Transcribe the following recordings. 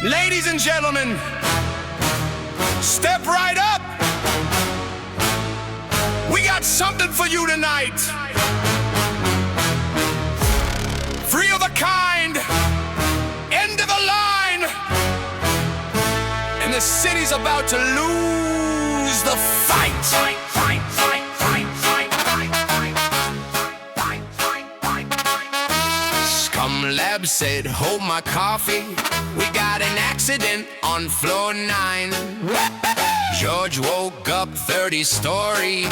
Ladies and gentlemen, step right up. We got something for you tonight. Free of the kind, end of the line. And the city's about to lose the fight. Scumlabs said, hold my coffee. We got an accident on floor 9. George woke up 30 stories.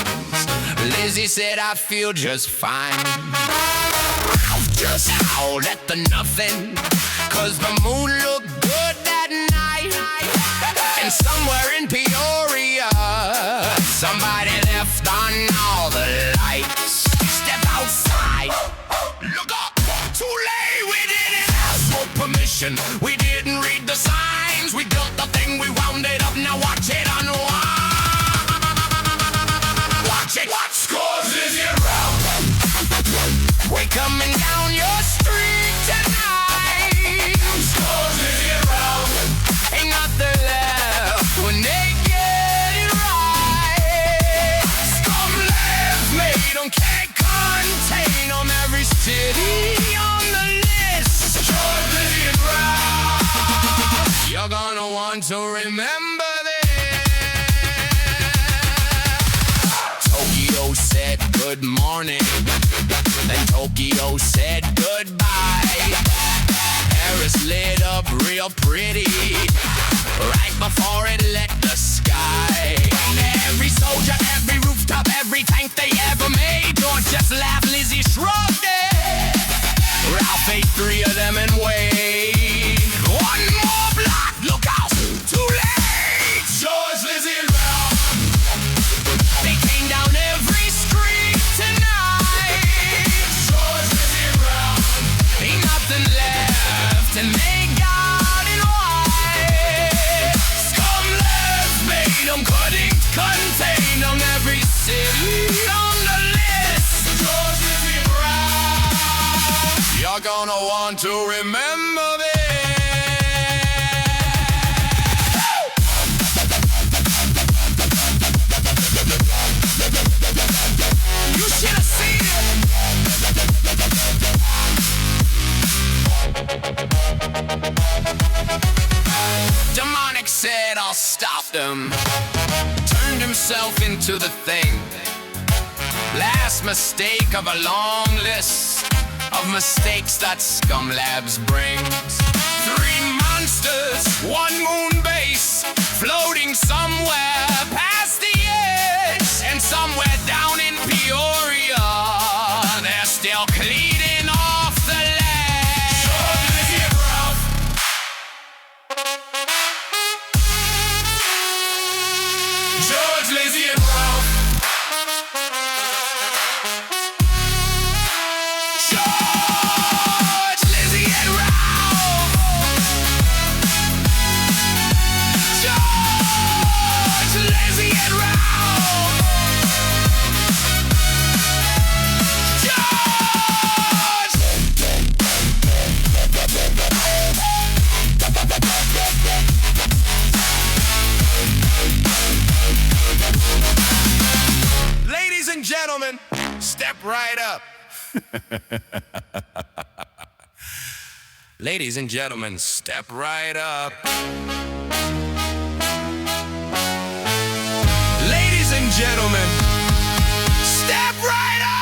Lizzie said, I feel just fine. Ralph just howled at the nothing, 'cause the moon looked good that night. And somewhere in Peoria, somebody left on all the lights. Step outside, look up, too late, we didn't ask for permission. We didn't read the signs, we built the thing, we wound it up, now watch it unwind. Watch it, watch scores, Lizzie and Ralph. We're coming down your street tonight. Scores, Lizzie and Ralph. Ain't nothing left when they get it right. Scumlabs made them, can't contain them. Every city on the list. Scores, Lizzie and Ralph. You're gonna want to remember this. Tokyo said good morning, then Tokyo said goodbye. Paris lit up real pretty right before it lit the sky. Every soldier, every rooftop, every tank they ever made, George just laughed, Lizzie shrugged it. Ralph ate 3 of them and waved. One more block, look out, too late. George, Lizzie and Ralph, they came down every street tonight. George, Lizzie and Ralph, ain't nothing left and they got it right. Scumlabs made them, couldn't contain them. Every city on the list. George, Lizzie and Ralph, you're gonna want to remember this. You should have seen it. Demonic said, I'll stop them. Turned himself into the thing. Last mistake of a long list of mistakes that Scumlabs brings. 3 monsters, 1 moon base, floating somewhere past the edge. And somewhere down in Peoria, they're still cleaning off the ledge. George, Lizzie and Ralph. George, Lizzie and Ralph. George, Lizzie and Ralph. George, Lizzie and Ralph. George. Ladies and gentlemen, step right up. Ladies and gentlemen, step right up. Ladies and gentlemen, step right up.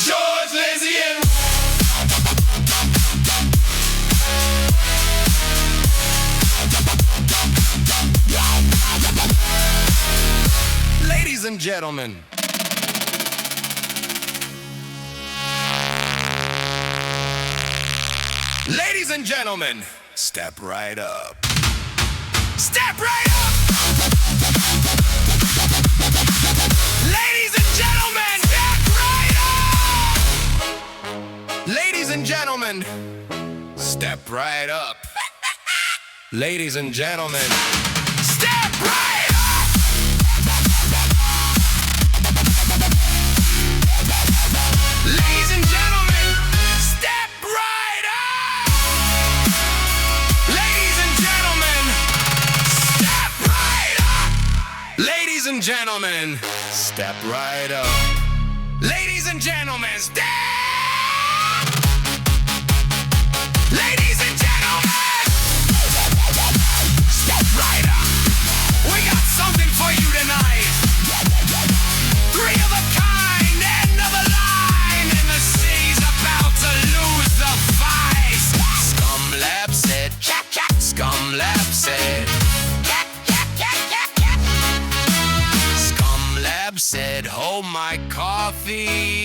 George, Lizzie and ladies and gentlemen. Ladies and gentlemen, step right up. Step right up! Ladies and gentlemen, step right up! Ladies and gentlemen, step right up. Ladies and gentlemen, step right up! Ladies and gentlemen, step right up! Ladies and gentlemen, step right up. Ladies and gentlemen, step! Ladies and gentlemen, step right up. We got something for you tonight. Three of a kind, end of a line, and the city's about to lose the fight. Scumlabs said, Scumlabs said, Scumlabs said, hold my coffee.